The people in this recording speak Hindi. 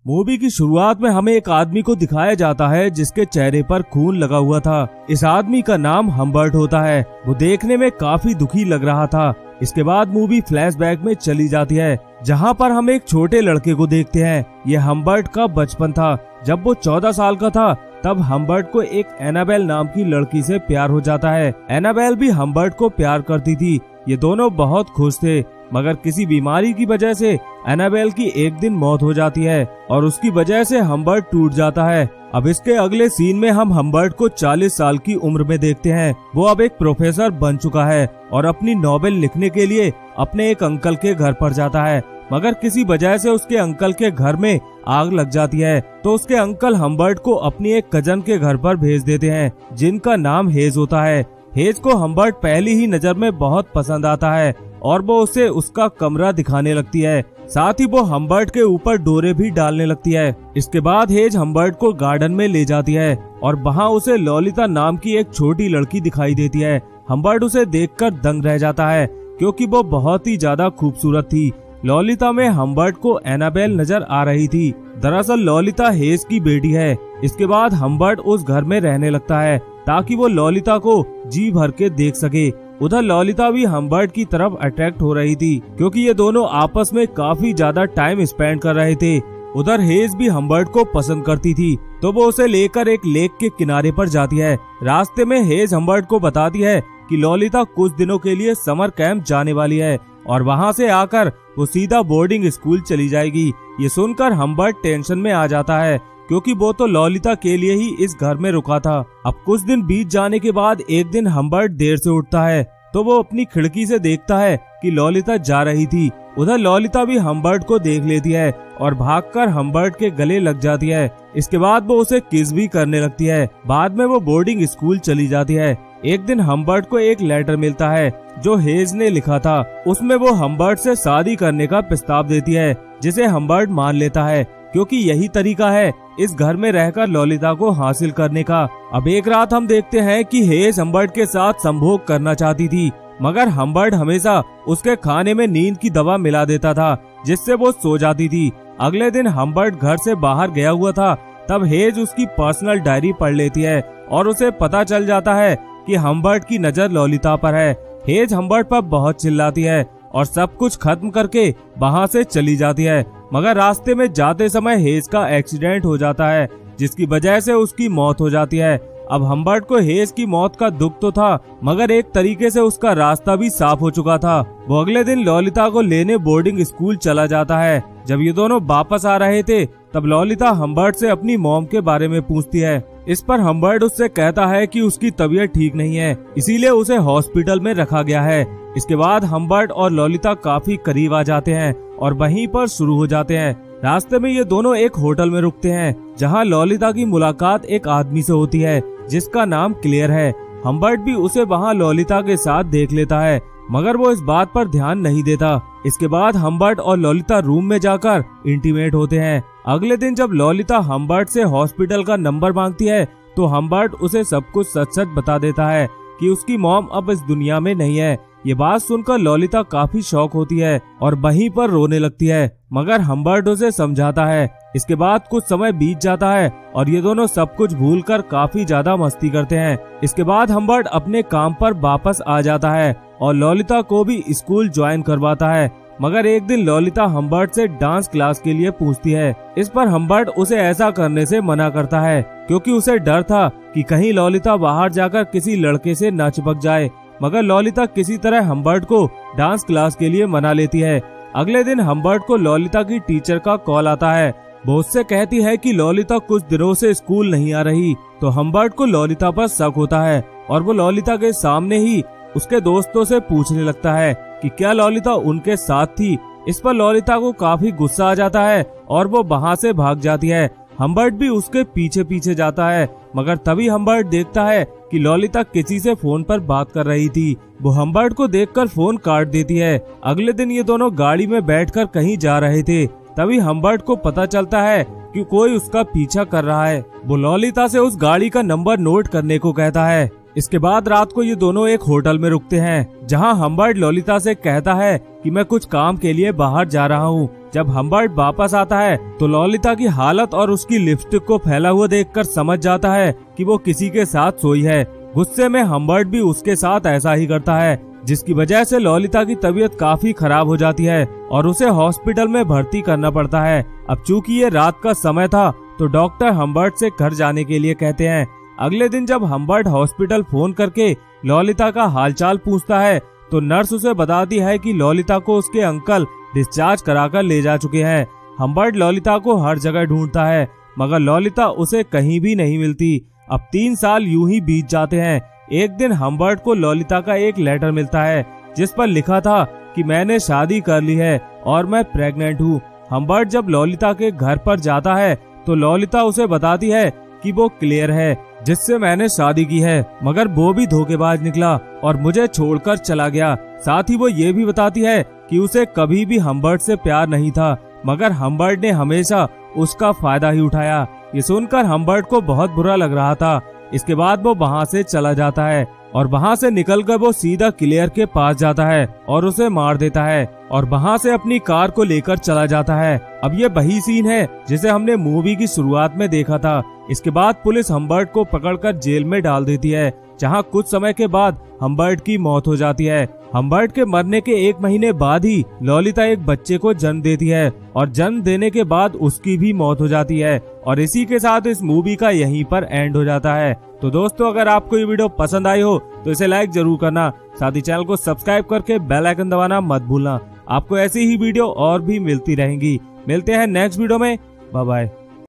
मूवी की शुरुआत में हमें एक आदमी को दिखाया जाता है जिसके चेहरे पर खून लगा हुआ था। इस आदमी का नाम हम्बर्ट होता है। वो देखने में काफी दुखी लग रहा था। इसके बाद मूवी फ्लैशबैक में चली जाती है, जहां पर हम एक छोटे लड़के को देखते हैं। ये हम्बर्ट का बचपन था। जब वो 14 साल का था तब हम्बर्ट को एक एनाबेल नाम की लड़की से प्यार हो जाता है। एनाबेल भी हम्बर्ट को प्यार करती थी। ये दोनों बहुत खुश थे, मगर किसी बीमारी की वजह से एनाबेल की एक दिन मौत हो जाती है और उसकी वजह से हम्बर्ट टूट जाता है। अब इसके अगले सीन में हम हम्बर्ट को 40 साल की उम्र में देखते हैं। वो अब एक प्रोफेसर बन चुका है और अपनी नॉवेल लिखने के लिए अपने एक अंकल के घर पर जाता है, मगर किसी वजह से उसके अंकल के घर में आग लग जाती है। तो उसके अंकल हम्बर्ट को अपनी एक कजन के घर पर भेज देते हैं, जिनका नाम हेज होता है। हेज को हम्बर्ट पहली ही नजर में बहुत पसंद आता है और वो उसे उसका कमरा दिखाने लगती है। साथ ही वो हम्बर्ट के ऊपर डोरे भी डालने लगती है। इसके बाद हेज हम्बर्ट को गार्डन में ले जाती है और वहाँ उसे लॉलिता नाम की एक छोटी लड़की दिखाई देती है। हम्बर्ट उसे देखकर दंग रह जाता है, क्योंकि वो बहुत ही ज्यादा खूबसूरत थी। लॉलिता में हम्बर्ट को एनाबेल नजर आ रही थी। दरअसल लॉलिता हेज की बेटी है। इसके बाद हम्बर्ट उस घर में रहने लगता है ताकि वो लॉलिता को जी भर के देख सके। उधर लॉलिता भी हम्बर्ट की तरफ अट्रैक्ट हो रही थी, क्योंकि ये दोनों आपस में काफी ज्यादा टाइम स्पेंड कर रहे थे। उधर हेज भी हम्बर्ट को पसंद करती थी, तो वो उसे लेकर एक लेक के किनारे पर जाती है। रास्ते में हेज हम्बर्ट को बताती है कि लॉलिता कुछ दिनों के लिए समर कैंप जाने वाली है और वहाँ से आकर वो सीधा बोर्डिंग स्कूल चली जाएगी। ये सुनकर हम्बर्ट टेंशन में आ जाता है, क्योंकि वो तो लॉलिता के लिए ही इस घर में रुका था। अब कुछ दिन बीत जाने के बाद एक दिन हम्बर्ट देर से उठता है, तो वो अपनी खिड़की से देखता है कि लॉलिता जा रही थी। उधर लॉलिता भी हम्बर्ट को देख लेती है और भागकर हम्बर्ट के गले लग जाती है। इसके बाद वो उसे किस भी करने लगती है। बाद में वो बोर्डिंग स्कूल चली जाती है। एक दिन हम्बर्ट को एक लेटर मिलता है जो हेज ने लिखा था। उसमें वो हम्बर्ट से शादी करने का प्रस्ताव देती है, जिसे हम्बर्ट मान लेता है, क्योंकि यही तरीका है इस घर में रहकर लॉलिता को हासिल करने का। अब एक रात हम देखते हैं कि हेज हम्बर्ट के साथ संभोग करना चाहती थी, मगर हम्बर्ट हमेशा उसके खाने में नींद की दवा मिला देता था, जिससे वो सो जाती थी। अगले दिन हम्बर्ट घर से बाहर गया हुआ था, तब हेज उसकी पर्सनल डायरी पढ़ लेती है और उसे पता चल जाता है कि हम्बर्ट की नजर लॉलिता पर है। हेज हम्बर्ट पर बहुत चिल्लाती है और सब कुछ खत्म करके वहाँ से चली जाती है, मगर रास्ते में जाते समय हेज का एक्सीडेंट हो जाता है, जिसकी वजह से उसकी मौत हो जाती है। अब हम्बर्ट को हेज की मौत का दुख तो था, मगर एक तरीके से उसका रास्ता भी साफ हो चुका था। वो अगले दिन लॉलिता को लेने बोर्डिंग स्कूल चला जाता है। जब ये दोनों वापस आ रहे थे तब लॉलिता हम्बर्ट से अपनी मॉम के बारे में पूछती है। इस पर हम्बर्ट उससे कहता है कि उसकी तबीयत ठीक नहीं है, इसीलिए उसे हॉस्पिटल में रखा गया है। इसके बाद हम्बर्ट और लॉलिता काफी करीब आ जाते हैं और वहीं पर शुरू हो जाते हैं। रास्ते में ये दोनों एक होटल में रुकते हैं, जहां लॉलिता की मुलाकात एक आदमी से होती है जिसका नाम क्लेयर है। हम्बर्ट भी उसे वहां लॉलिता के साथ देख लेता है, मगर वो इस बात पर ध्यान नहीं देता। इसके बाद हम्बर्ट और लॉलिता रूम में जाकर इंटीमेट होते हैं। अगले दिन जब लॉलिता हम्बर्ट से हॉस्पिटल का नंबर मांगती है, तो हम्बर्ट उसे सब कुछ सच सच बता देता है कि उसकी मॉम अब इस दुनिया में नहीं है। ये बात सुनकर लॉलिता काफी शॉक होती है और वहीं पर रोने लगती है, मगर हम्बर्ट उसे समझाता है। इसके बाद कुछ समय बीत जाता है और ये दोनों सब कुछ भूलकर काफी ज्यादा मस्ती करते हैं। इसके बाद हम्बर्ट अपने काम पर वापस आ जाता है और लॉलिता को भी स्कूल ज्वाइन करवाता है, मगर एक दिन लॉलिता हम्बर्ट से डांस क्लास के लिए पूछती है। इस पर हम्बर्ट उसे ऐसा करने से मना करता है, क्योंकि उसे डर था कि कहीं लॉलिता बाहर जाकर किसी लड़के से न चिपक जाए। मगर लॉलिता किसी तरह हम्बर्ट को डांस क्लास के लिए मना लेती है। अगले दिन हम्बर्ट को लॉलिता की टीचर का कॉल आता है। वो उससे कहती है कि लॉलिता कुछ दिनों से स्कूल नहीं आ रही। तो हम्बर्ट को लॉलिता पर शक होता है और वो लॉलिता के सामने ही उसके दोस्तों से पूछने लगता है कि क्या लॉलिता उनके साथ थी। इस पर लॉलिता को काफी गुस्सा आ जाता है और वो वहाँ से भाग जाती है। हम्बर्ट भी उसके पीछे पीछे जाता है, मगर तभी हम्बर्ट देखता है कि लॉलिता किसी से फोन पर बात कर रही थी। वो हम्बर्ट को देखकर फोन काट देती है। अगले दिन ये दोनों गाड़ी में बैठकर कहीं जा रहे थे, तभी हम्बर्ट को पता चलता है कि कोई उसका पीछा कर रहा है। वो लॉलिता से उस गाड़ी का नंबर नोट करने को कहता है। इसके बाद रात को ये दोनों एक होटल में रुकते हैं, जहां हम्बर्ट लॉलिता से कहता है कि मैं कुछ काम के लिए बाहर जा रहा हूं जब हम्बर्ट वापस आता है तो ललिता की हालत और उसकी लिपस्टिक को फैला हुआ देखकर समझ जाता है कि वो किसी के साथ सोई है। गुस्से में हम्बर्ट भी उसके साथ ऐसा ही करता है, जिसकी वजह से ललिता की तबीयत काफी खराब हो जाती है और उसे हॉस्पिटल में भर्ती करना पड़ता है। अब चूंकि ये रात का समय था तो डॉक्टर हम्बर्ट से घर जाने के लिए कहते हैं। अगले दिन जब हम्बर्ट हॉस्पिटल फोन करके ललिता का हालचाल पूछता है तो नर्स उसे बताती है कि ललिता को उसके अंकल डिस्चार्ज कराकर ले जा चुके हैं। हम्बर्ट ललिता को हर जगह ढूंढता है मगर ललिता उसे कहीं भी नहीं मिलती। अब 3 साल यूं ही बीत जाते हैं। एक दिन हम्बर्ट को ललिता का एक लेटर मिलता है जिस पर लिखा था कि मैंने शादी कर ली है और मैं प्रेग्नेंट हूँ। हम्बर्ट जब ललिता के घर पर जाता है तो ललिता उसे बताती है कि वो क्लियर है जिससे मैंने शादी की है, मगर वो भी धोखेबाज निकला और मुझे छोड़कर चला गया। साथ ही वो ये भी बताती है कि उसे कभी भी हम्बर्ट से प्यार नहीं था, मगर हम्बर्ट ने हमेशा उसका फायदा ही उठाया। ये सुनकर हम्बर्ट को बहुत बुरा लग रहा था। इसके बाद वो वहाँ से चला जाता है और वहाँ से निकलकर वो सीधा क्लियर के पास जाता है और उसे मार देता है और वहाँ से अपनी कार को लेकर चला जाता है। अब ये वही सीन है जिसे हमने मूवी की शुरुआत में देखा था। इसके बाद पुलिस हम्बर्ट को पकड़कर जेल में डाल देती है, जहाँ कुछ समय के बाद हम्बर्ट की मौत हो जाती है। हम्बर्ट के मरने के 1 महीने बाद ही ललिता एक बच्चे को जन्म देती है और जन्म देने के बाद उसकी भी मौत हो जाती है और इसी के साथ इस मूवी का यहीं पर एंड हो जाता है। तो दोस्तों, अगर आपको ये वीडियो पसंद आई हो तो इसे लाइक जरूर करना, साथ ही चैनल को सब्सक्राइब करके बेल आइकन दबाना मत भूलना। आपको ऐसी ही वीडियो और भी मिलती रहेंगी। मिलते हैं नेक्स्ट वीडियो में। Bye bye.